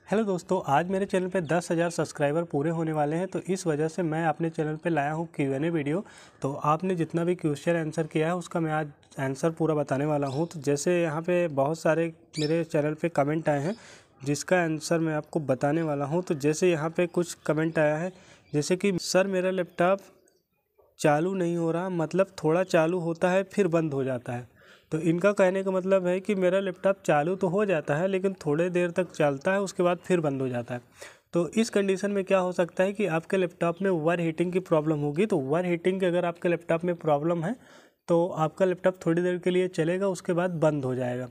Hello दोस्तों, आज मेरे चैनल पे 10,000 सब्सक्राइबर पूरे होने वाले हैं। तो इस वजह से मैं अपने चैनल पे लाया हूँ Q&A वीडियो। तो आपने जितना भी क्वेश्चन आंसर किया है उसका मैं आज आंसर पूरा बताने वाला हूँ। तो जैसे यहाँ पे बहुत सारे मेरे चैनल पे कमेंट आए हैं जिसका आंसर मैं आपको बताने वाला हूँ। तो जैसे यहाँ पे कुछ कमेंट आया है, जैसे कि सर मेरा लैपटॉप चालू नहीं हो रहा, मतलब थोड़ा चालू होता है फिर बंद हो जाता है। तो इनका कहने का मतलब है कि मेरा लैपटॉप चालू तो हो जाता है लेकिन थोड़े देर तक चलता है, उसके बाद फिर बंद हो जाता है। तो इस कंडीशन में क्या हो सकता है कि आपके लैपटॉप में ओवर हीटिंग की प्रॉब्लम होगी। तो ओवर हीटिंग की अगर आपके लैपटॉप में प्रॉब्लम है तो आपका लैपटॉप थोड़ी देर के लिए चलेगा, उसके बाद बंद हो जाएगा।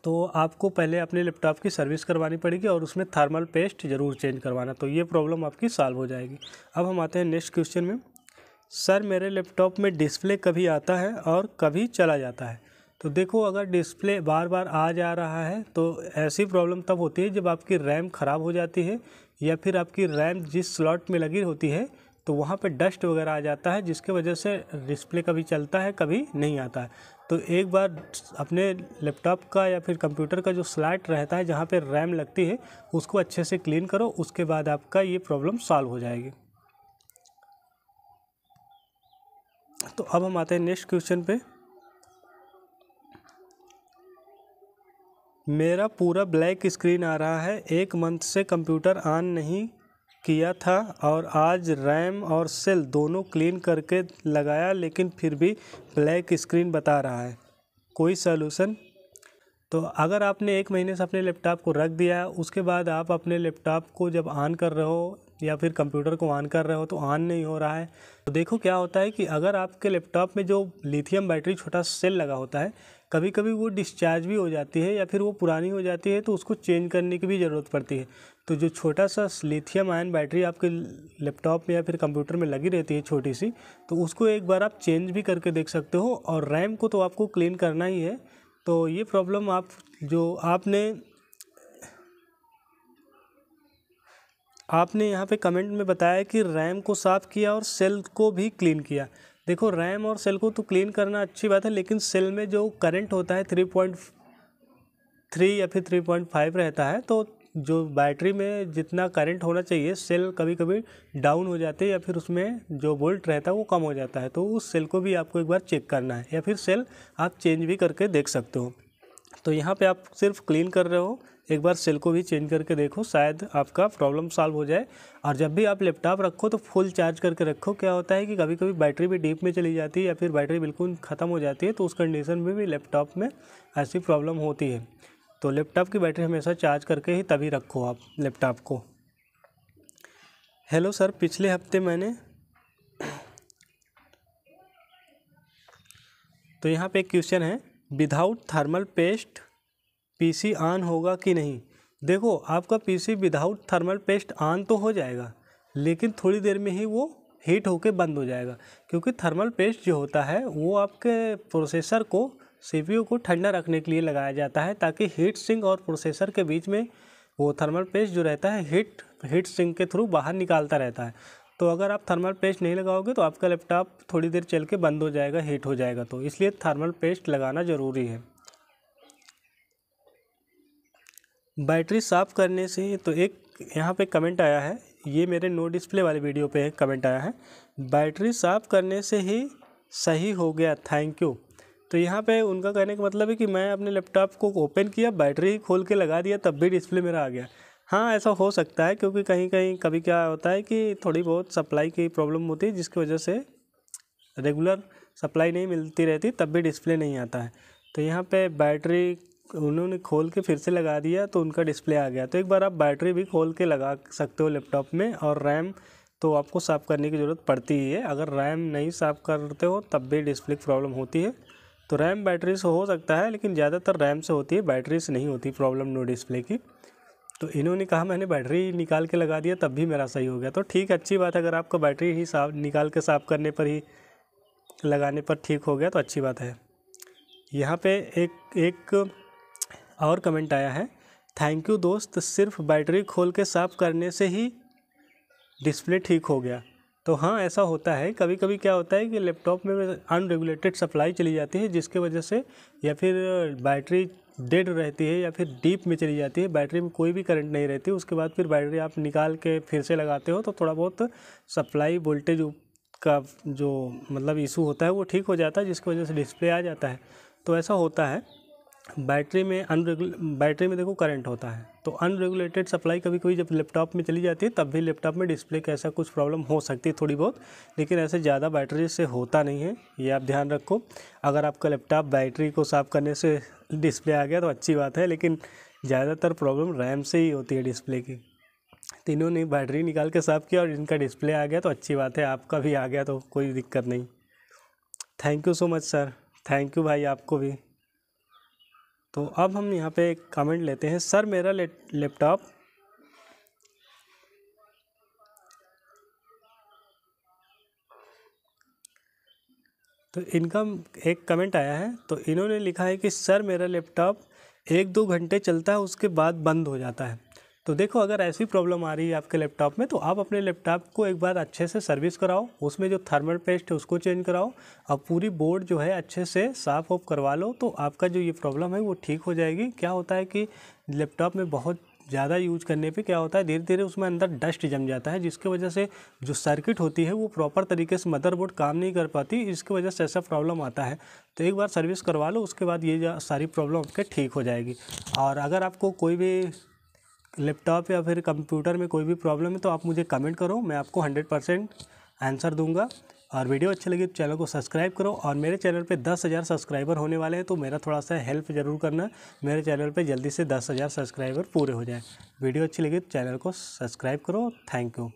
तो आपको पहले अपने लैपटॉप की सर्विस करवानी पड़ेगी और उसमें थर्मल पेस्ट ज़रूर चेंज करवाना, तो ये प्रॉब्लम आपकी सॉल्व हो जाएगी। अब हम आते हैं नेक्स्ट क्वेश्चन में। सर मेरे लैपटॉप में डिस्प्ले कभी आता है और कभी चला जाता है। तो देखो, अगर डिस्प्ले बार बार आ जा रहा है तो ऐसी प्रॉब्लम तब होती है जब आपकी रैम ख़राब हो जाती है या फिर आपकी रैम जिस स्लॉट में लगी होती है तो वहाँ पे डस्ट वगैरह आ जाता है, जिसके वजह से डिस्प्ले कभी चलता है कभी नहीं आता है। तो एक बार अपने लैपटॉप का या फिर कंप्यूटर का जो स्लॉट रहता है जहाँ पे रैम लगती है उसको अच्छे से क्लीन करो, उसके बाद आपका ये प्रॉब्लम सॉल्व हो जाएगी। तो अब हम आते हैं नेक्स्ट क्वेश्चन पे। मेरा पूरा ब्लैक स्क्रीन आ रहा है, 1 मंथ से कंप्यूटर ऑन नहीं किया था और आज रैम और सेल दोनों क्लीन करके लगाया लेकिन फिर भी ब्लैक स्क्रीन बता रहा है, कोई सलूशन? तो अगर आपने 1 महीने से अपने लैपटॉप को रख दिया, उसके बाद आप अपने लैपटॉप को जब ऑन कर रहे हो या फिर कंप्यूटर को ऑन कर रहे हो तो ऑन नहीं हो रहा है, तो देखो क्या होता है कि अगर आपके लैपटॉप में जो लिथियम बैटरी छोटा सेल लगा होता है, कभी कभी वो डिस्चार्ज भी हो जाती है या फिर वो पुरानी हो जाती है तो उसको चेंज करने की भी ज़रूरत पड़ती है। तो जो छोटा सा लिथियम आयन बैटरी आपके लैपटॉप में या फिर कंप्यूटर में लगी रहती है छोटी सी, तो उसको एक बार आप चेंज भी करके देख सकते हो। और रैम को तो आपको क्लीन करना ही है। तो ये प्रॉब्लम आपने यहाँ पे कमेंट में बताया कि रैम को साफ़ किया और सेल को भी क्लीन किया। देखो, रैम और सेल को तो क्लीन करना अच्छी बात है, लेकिन सेल में जो करंट होता है 3.3 या फिर 3.5 रहता है, तो जो बैटरी में जितना करंट होना चाहिए सेल कभी कभी डाउन हो जाते हैं या फिर उसमें जो वोल्ट रहता है वो कम हो जाता है। तो उस सेल को भी आपको एक बार चेक करना है या फिर सेल आप चेंज भी करके देख सकते हो। तो यहाँ पे आप सिर्फ क्लीन कर रहे हो, एक बार सेल को भी चेंज करके देखो, शायद आपका प्रॉब्लम सॉल्व हो जाए। और जब भी आप लैपटॉप रखो तो फुल चार्ज करके रखो। क्या होता है कि कभी कभी बैटरी भी डीप में चली जाती है या फिर बैटरी बिल्कुल ख़त्म हो जाती है, तो उस कंडीशन में भी लैपटॉप में ऐसी प्रॉब्लम होती है। तो लैपटॉप की बैटरी हमेशा चार्ज करके ही तभी रखो आप लैपटॉप को। हेलो सर, पिछले हफ्ते मैंने तो यहाँ पे एक क्वेश्चन है, without thermal paste PC on होगा कि नहीं? देखो, आपका PC without thermal paste on तो हो जाएगा लेकिन थोड़ी देर में ही वो हीट होके बंद हो जाएगा, क्योंकि थर्मल पेस्ट जो होता है वो आपके प्रोसेसर को, सीपीयू को ठंडा रखने के लिए लगाया जाता है, ताकि हीट सिंक और प्रोसेसर के बीच में वो थर्मल पेस्ट जो रहता है हीट सिंक के थ्रू बाहर निकालता रहता है। तो अगर आप थर्मल पेस्ट नहीं लगाओगे तो आपका लैपटॉप थोड़ी देर चल के बंद हो जाएगा, हीट हो जाएगा। तो इसलिए थर्मल पेस्ट लगाना ज़रूरी है। बैटरी साफ़ करने से, तो एक यहाँ पे कमेंट आया है, ये मेरे नो डिस्प्ले वाले वीडियो पे एक कमेंट आया है, बैटरी साफ़ करने से ही सही हो गया, थैंक यू। तो यहाँ पे उनका कहने का मतलब है कि मैं अपने लैपटॉप को ओपन किया, बैटरी खोल के लगा दिया, तब भी डिस्प्ले मेरा आ गया। हाँ, ऐसा हो सकता है, क्योंकि कहीं कहीं कभी क्या होता है कि थोड़ी बहुत सप्लाई की प्रॉब्लम होती है, जिसकी वजह से रेगुलर सप्लाई नहीं मिलती रहती, तब भी डिस्प्ले नहीं आता है। तो यहाँ पे बैटरी उन्होंने खोल के फिर से लगा दिया तो उनका डिस्प्ले आ गया। तो एक बार आप बैटरी भी खोल के लगा सकते हो लैपटॉप में। और रैम तो आपको साफ़ करने की ज़रूरत पड़ती ही है, अगर रैम नहीं साफ़ करते हो तब भी डिस्प्ले की प्रॉब्लम होती है। तो रैम बैटरी से हो सकता है, लेकिन ज़्यादातर रैम से होती है, बैटरी से नहीं होती प्रॉब्लम नो डिस्प्ले की। तो इन्होंने कहा मैंने बैटरी निकाल के लगा दिया तब भी मेरा सही हो गया, तो ठीक, अच्छी बात है। अगर आपका बैटरी ही निकाल के साफ़ करने पर ही, लगाने पर ठीक हो गया तो अच्छी बात है। यहाँ पे एक और कमेंट आया है, थैंक यू दोस्त, सिर्फ बैटरी खोल के साफ़ करने से ही डिस्प्ले ठीक हो गया। तो हाँ, ऐसा होता है। कभी कभी क्या होता है कि लैपटॉप में अनरेगुलेटेड सप्लाई चली जाती है, जिसके वजह से या फिर बैटरी डेड रहती है या फिर डीप में चली जाती है, बैटरी में कोई भी करंट नहीं रहती। उसके बाद फिर बैटरी आप निकाल के फिर से लगाते हो तो थोड़ा बहुत सप्लाई वोल्टेज का जो मतलब इशू होता है वो ठीक हो जाता है, जिसकी वजह से डिस्प्ले आ जाता है। तो ऐसा होता है। बैटरी में देखो करंट होता है, तो अनरेगुलेटेड सप्लाई कभी कभी जब लैपटॉप में चली जाती है तब भी लैपटॉप में डिस्प्ले का ऐसा कुछ प्रॉब्लम हो सकती है थोड़ी बहुत, लेकिन ऐसे ज़्यादा बैटरी से होता नहीं है, ये आप ध्यान रखो। अगर आपका लैपटॉप बैटरी को साफ़ करने से डिस्प्ले आ गया तो अच्छी बात है, लेकिन ज़्यादातर प्रॉब्लम रैम से ही होती है डिस्प्ले की। तीनों ने बैटरी निकाल के साफ़ किया और इनका डिस्प्ले आ गया तो अच्छी बात है, आपका भी आ गया तो कोई दिक्कत नहीं। Thank you so much sir, thank you भाई आपको भी। तो अब हम यहाँ पे एक कमेंट लेते हैं, सर मेरा लैपटॉप तो इनका एक कमेंट आया है, तो इन्होंने लिखा है कि सर मेरा लैपटॉप 1-2 घंटे चलता है उसके बाद बंद हो जाता है। तो देखो, अगर ऐसी प्रॉब्लम आ रही है आपके लैपटॉप में तो आप अपने लैपटॉप को एक बार अच्छे से सर्विस कराओ, उसमें जो थर्मल पेस्ट है उसको चेंज कराओ और पूरी बोर्ड जो है अच्छे से साफ़ ऑफ करवा लो, तो आपका जो ये प्रॉब्लम है वो ठीक हो जाएगी। क्या होता है कि लैपटॉप में बहुत ज़्यादा यूज करने पे क्या होता है, धीरे धीरे उसमें अंदर डस्ट जम जाता है, जिसकी वजह से जो सर्किट होती है वो प्रॉपर तरीके से मदरबोर्ड काम नहीं कर पाती, इसकी वजह से ऐसा प्रॉब्लम आता है। तो एक बार सर्विस करवा लो, उसके बाद ये सारी प्रॉब्लम आपके ठीक हो जाएगी। और अगर आपको कोई भी लैपटॉप या फिर कंप्यूटर में कोई भी प्रॉब्लम है तो आप मुझे कमेंट करो, मैं आपको 100% आंसर दूंगा। और वीडियो अच्छी लगी तो चैनल को सब्सक्राइब करो, और मेरे चैनल पे 10,000 सब्सक्राइबर होने वाले हैं, तो मेरा थोड़ा सा हेल्प ज़रूर करना, मेरे चैनल पे जल्दी से 10,000 सब्सक्राइबर पूरे हो जाए। वीडियो अच्छी लगी तो चैनल को सब्सक्राइब करो। Thank you.